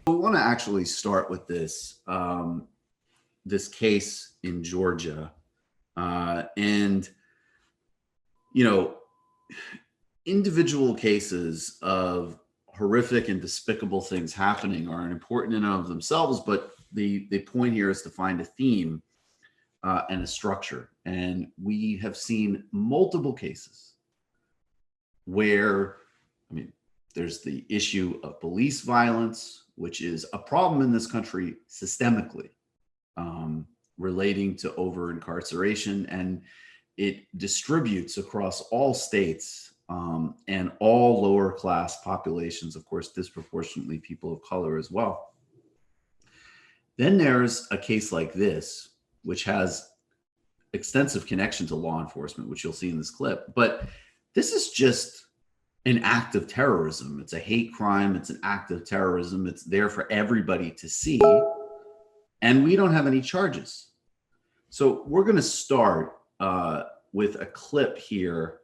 We want to actually start with this this case in Georgia, and you know, individual cases of horrific and despicable things happening are important in and of themselves, but the point here is to find a theme and a structure. And we have seen multiple cases where, I mean, there's the issue of police violence, which is a problem in this country systemically, relating to over incarceration, and it distributes across all states and all lower class populations, of course, disproportionately people of color as well. Then there's a case like this, which has extensive connection to law enforcement, which you'll see in this clip. But this is just an act of terrorism. It's a hate crime. It's an act of terrorism. It's there for everybody to see. And we don't have any charges. So we're going to start with a clip here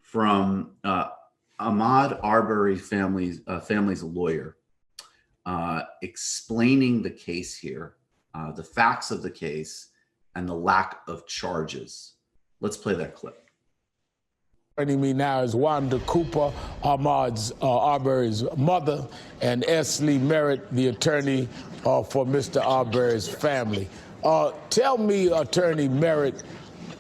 from Ahmaud Arbery family's lawyer, explaining the case here, the facts of the case, and the lack of charges. Let's play that clip. Joining me now is Wanda Cooper, Ahmaud Arbery's mother, and S. Lee Merritt, the attorney for Mr. Arbery's family. Tell me, Attorney Merritt,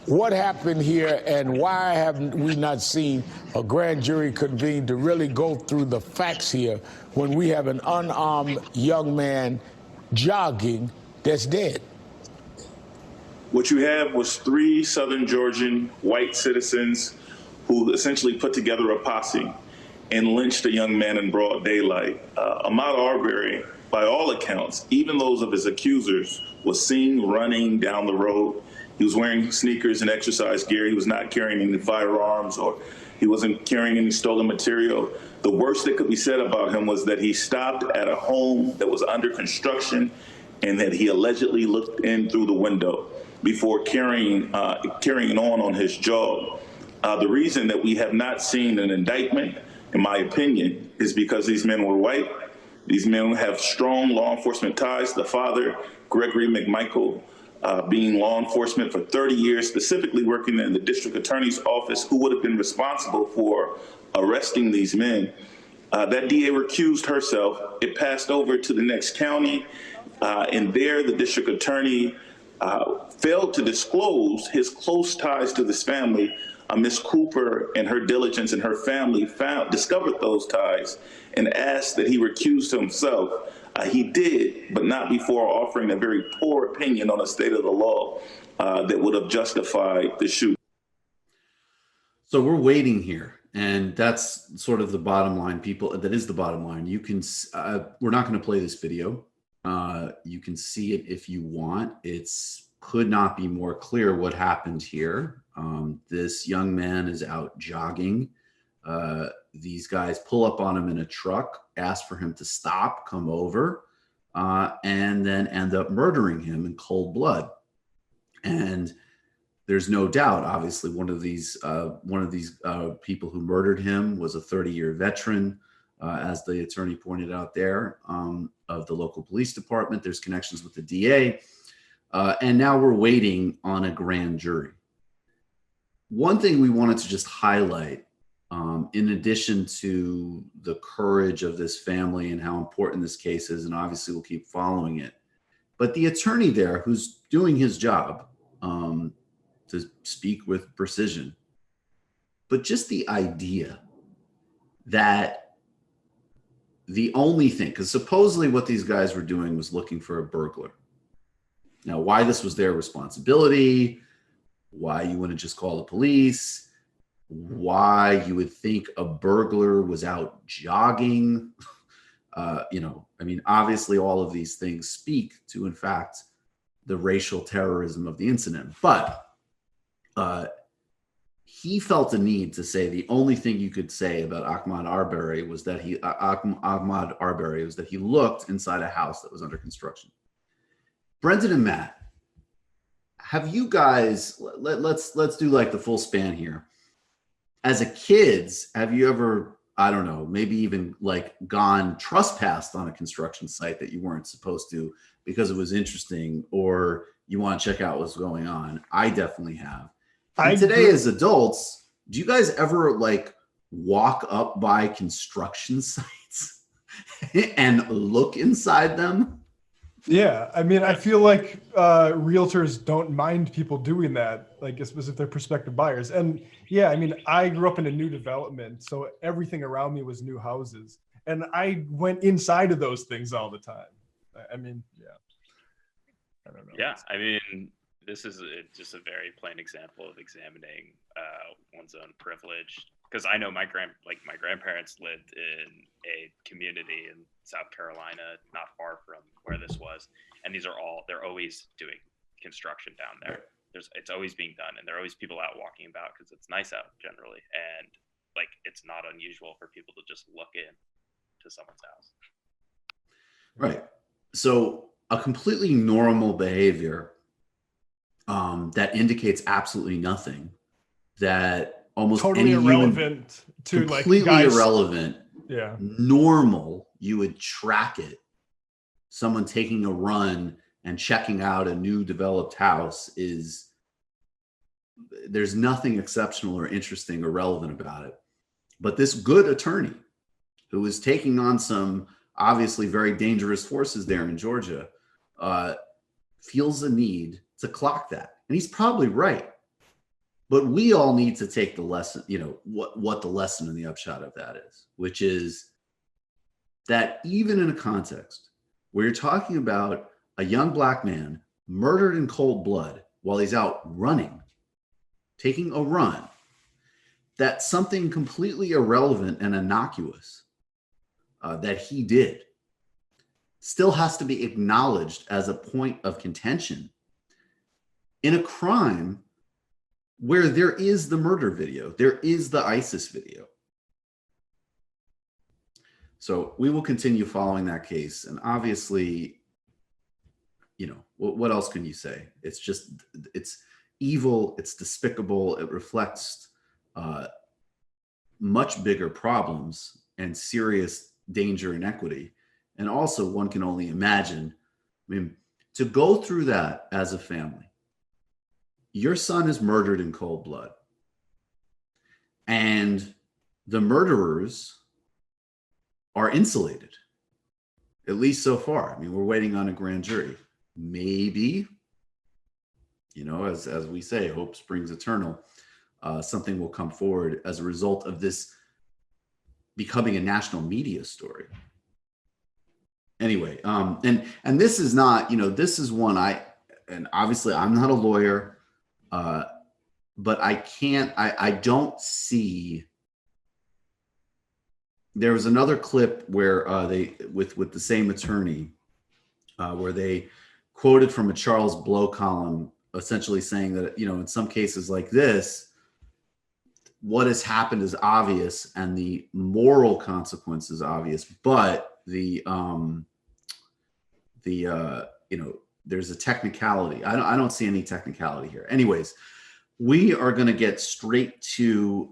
what happened here and why haven't we not seen a grand jury convened to really go through the facts here when we have an unarmed young man jogging that's dead? What you have was 3 Southern Georgian white citizens who essentially put together a posse and lynched a young man in broad daylight. Ahmaud Arbery, by all accounts, even those of his accusers, was seen running down the road. He was wearing sneakers and exercise gear. He was not carrying any firearms, or he wasn't carrying any stolen material. The worst that could be said about him was that he stopped at a home that was under construction and that he allegedly looked in through the window before carrying on his jog. The reason that we have not seen an indictment, in my opinion, is because these men were white. These men have strong law enforcement ties. The father, Gregory McMichael, being law enforcement for 30 years, specifically working in the district attorney's office, who would have been responsible for arresting these men. That DA recused herself. It passed over to the next county, and there the district attorney failed to disclose his close ties to this family. Ms. Cooper and her diligence and her family discovered those ties and asked that he recuse himself. He did, but not before offering a very poor opinion on the state of the law that would have justified the shoot. So we're waiting here, and that's sort of the bottom line, people. That is the bottom line. You can, we're not going to play this video. You can see it if you want. Could not be more clear what happened here. This young man is out jogging. These guys pull up on him in a truck, ask for him to stop, come over, and then end up murdering him in cold blood. And there's no doubt, obviously, one of these people who murdered him was a 30-year veteran, as the attorney pointed out there, of the local police department. There's connections with the DA. And now we're waiting on a grand jury. One thing we wanted to just highlight, in addition to the courage of this family and how important this case is, and obviously we'll keep following it, but the attorney there who's doing his job to speak with precision, but just the idea that the only thing, because supposedly what these guys were doing was looking for a burglar. Now, why this was their responsibility, why you wouldn't just call the police, why you would think a burglar was out jogging, I mean, obviously all of these things speak to, in fact, the racial terrorism of the incident. But he felt a need to say the only thing you could say about Ahmaud Arbery was that he looked inside a house that was under construction. Brendan and Matt, have you guys, let's do like the full span here. As a kids, have you ever I don't know, maybe even like gone trespassed on a construction site that you weren't supposed to because it was interesting or you want to check out what's going on. I definitely have. And today, as adults, do you guys ever like walk up by construction sites and look inside them? Yeah, I mean, I feel like realtors don't mind people doing that, like especially if they're prospective buyers. And yeah, I mean, I grew up in a new development, so everything around me was new houses, and I went inside of those things all the time. I mean, yeah, I don't know. Yeah, I mean, this is just a very plain example of examining one's own privilege. Because I know my grandparents lived in a community in South Carolina, not far from where this was, and they're always doing construction down there. It's always being done, and there are always people out walking about because it's nice out generally, and like it's not unusual for people to just look in to someone's house. Right. So a completely normal behavior that indicates absolutely nothing, that almost Totally any irrelevant to completely like guys. irrelevant, Yeah. normal, you would track it. Someone taking a run and checking out a new developed house there's nothing exceptional or interesting or relevant about it. But this good attorney who is taking on some obviously very dangerous forces there in Georgia feels a need to clock that. And he's probably right. But we all need to take the lesson, what the lesson and the upshot of that is, which is that even in a context where you're talking about a young black man murdered in cold blood while he's out running, taking a run, that something completely irrelevant and innocuous that he did still has to be acknowledged as a point of contention in a crime where there is the murder video, there is the ISIS video. So we will continue following that case. And obviously, what else can you say? It's evil, it's despicable, it reflects much bigger problems and serious danger and equity. And also one can only imagine, to go through that as a family. Your son is murdered in cold blood. And the murderers are insulated, at least so far. We're waiting on a grand jury. Maybe, as we say, hope springs eternal. Something will come forward as a result of this becoming a national media story. Anyway, and this is not, this is one and obviously I'm not a lawyer, but I don't see. There was another clip where they, with the same attorney, where they quoted from a Charles Blow column, essentially saying that, in some cases like this, what has happened is obvious and the moral consequence is obvious, but there's a technicality. I don't see any technicality here. Anyways, we are going to get straight to